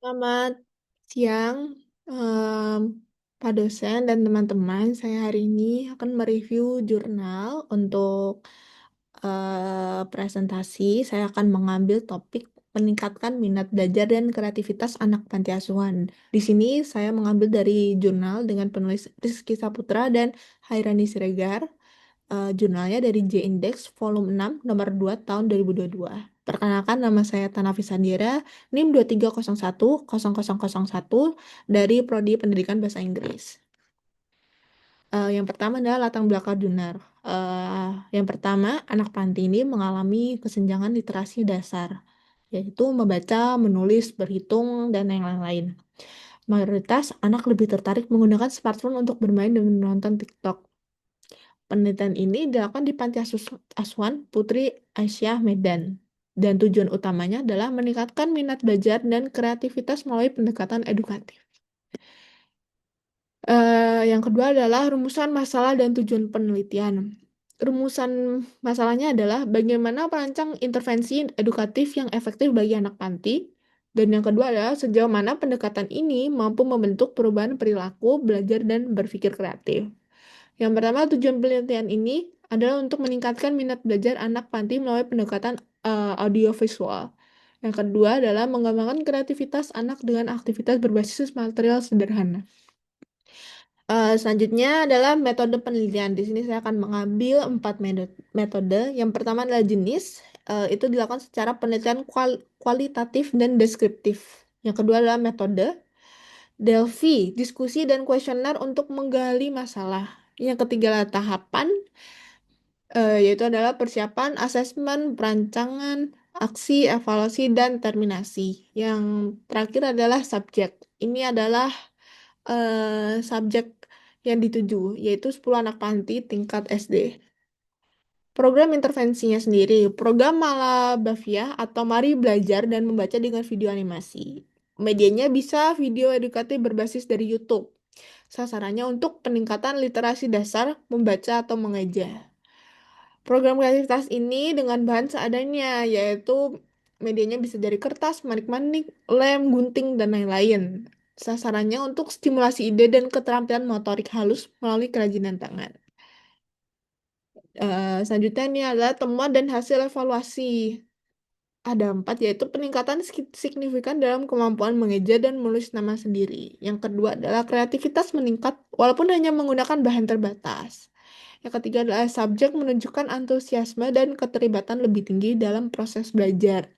Selamat siang, em, Pak dosen dan teman-teman. Saya hari ini akan mereview jurnal untuk presentasi. Saya akan mengambil topik meningkatkan minat belajar dan kreativitas anak panti asuhan. Di sini saya mengambil dari jurnal dengan penulis Rizky Saputra dan Hairani Siregar. Jurnalnya dari J-Index volume 6 nomor 2 tahun 2022. Perkenalkan, nama saya Tanafi Sandira, NIM 23010001 dari Prodi Pendidikan Bahasa Inggris. Yang pertama adalah latar belakang jurnal. Yang pertama, anak panti ini mengalami kesenjangan literasi dasar, yaitu membaca, menulis, berhitung, dan yang lain-lain. Mayoritas anak lebih tertarik menggunakan smartphone untuk bermain dan menonton TikTok. Penelitian ini dilakukan di Panti Asuhan Putri Aisyah Medan. Dan tujuan utamanya adalah meningkatkan minat belajar dan kreativitas melalui pendekatan edukatif. Yang kedua adalah rumusan masalah dan tujuan penelitian. Rumusan masalahnya adalah bagaimana merancang intervensi edukatif yang efektif bagi anak panti. Dan yang kedua adalah sejauh mana pendekatan ini mampu membentuk perubahan perilaku, belajar, dan berpikir kreatif. Yang pertama, tujuan penelitian ini adalah untuk meningkatkan minat belajar anak panti melalui pendekatan audiovisual. Yang kedua adalah mengembangkan kreativitas anak dengan aktivitas berbasis material sederhana. Selanjutnya adalah metode penelitian. Di sini saya akan mengambil 4 metode. Yang pertama adalah jenis. Itu dilakukan secara penelitian kualitatif dan deskriptif. Yang kedua adalah metode. Delphi, diskusi dan kuesioner untuk menggali masalah. Yang ketiga adalah tahapan, yaitu adalah persiapan, asesmen, perancangan, aksi, evaluasi, dan terminasi. Yang terakhir adalah subjek. Ini adalah subjek yang dituju, yaitu 10 anak panti tingkat SD. Program intervensinya sendiri, program Malabavia atau Mari Belajar dan Membaca dengan video animasi. Medianya bisa video edukatif berbasis dari YouTube. Sasarannya untuk peningkatan literasi dasar, membaca atau mengeja. Program kreativitas ini dengan bahan seadanya, yaitu medianya bisa dari kertas, manik-manik, lem, gunting, dan lain-lain. Sasarannya untuk stimulasi ide dan keterampilan motorik halus melalui kerajinan tangan. Selanjutnya ini adalah temuan dan hasil evaluasi. Ada 4, yaitu peningkatan signifikan dalam kemampuan mengeja dan menulis nama sendiri. Yang kedua adalah kreativitas meningkat walaupun hanya menggunakan bahan terbatas. Yang ketiga adalah subjek menunjukkan antusiasme dan keterlibatan lebih tinggi dalam proses belajar.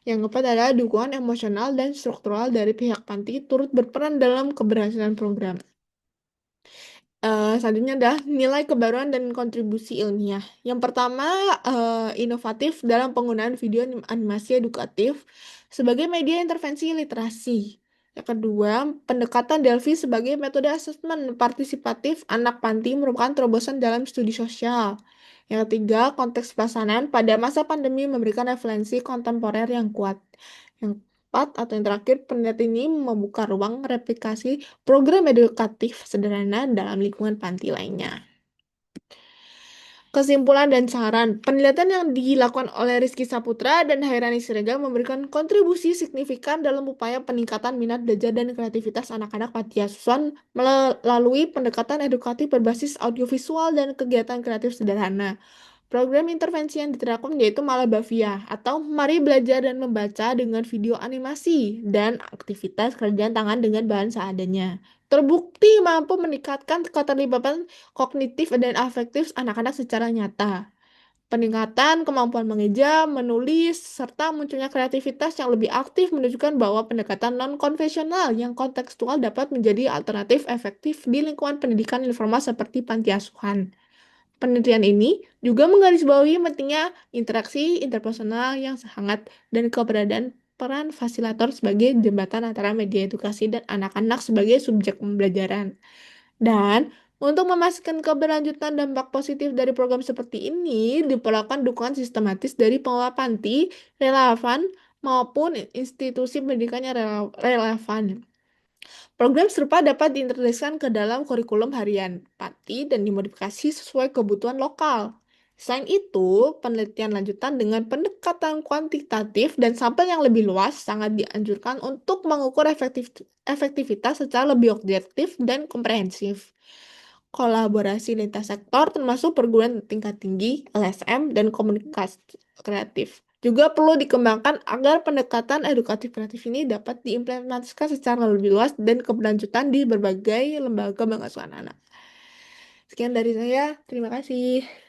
Yang keempat adalah dukungan emosional dan struktural dari pihak panti turut berperan dalam keberhasilan program. Selanjutnya adalah nilai kebaruan dan kontribusi ilmiah. Yang pertama, inovatif dalam penggunaan video animasi edukatif sebagai media intervensi literasi. Yang kedua, pendekatan Delphi sebagai metode asesmen partisipatif anak panti merupakan terobosan dalam studi sosial. Yang ketiga, konteks pelaksanaan pada masa pandemi memberikan referensi kontemporer yang kuat. Yang keempat, atau yang terakhir, penelitian ini membuka ruang replikasi program edukatif sederhana dalam lingkungan panti lainnya. Kesimpulan dan saran, penelitian yang dilakukan oleh Rizky Saputra dan Hairani Siregar memberikan kontribusi signifikan dalam upaya peningkatan minat belajar dan kreativitas anak-anak panti asuhan melalui pendekatan edukatif berbasis audiovisual dan kegiatan kreatif sederhana. Program intervensi yang diterapkan yaitu Malabavia atau Mari Belajar dan Membaca dengan video animasi dan aktivitas kerjaan tangan dengan bahan seadanya. Terbukti mampu meningkatkan keterlibatan kognitif dan afektif anak-anak secara nyata. Peningkatan kemampuan mengeja, menulis, serta munculnya kreativitas yang lebih aktif menunjukkan bahwa pendekatan non-konvensional yang kontekstual dapat menjadi alternatif efektif di lingkungan pendidikan informal seperti panti asuhan. Penelitian ini juga menggarisbawahi pentingnya interaksi interpersonal yang hangat dan keberadaan peran fasilitator sebagai jembatan antara media edukasi dan anak-anak sebagai subjek pembelajaran. Dan untuk memastikan keberlanjutan dampak positif dari program seperti ini, diperlukan dukungan sistematis dari pengelola panti, relevan, maupun institusi pendidikan yang relevan. Program serupa dapat diintegrasikan ke dalam kurikulum harian panti dan dimodifikasi sesuai kebutuhan lokal. Selain itu, penelitian lanjutan dengan pendekatan kuantitatif dan sampel yang lebih luas sangat dianjurkan untuk mengukur efektivitas secara lebih objektif dan komprehensif. Kolaborasi lintas sektor termasuk perguruan tingkat tinggi, LSM, dan komunikasi kreatif juga perlu dikembangkan agar pendekatan edukatif kreatif ini dapat diimplementasikan secara lebih luas dan keberlanjutan di berbagai lembaga pengasuhan anak. Sekian dari saya, terima kasih.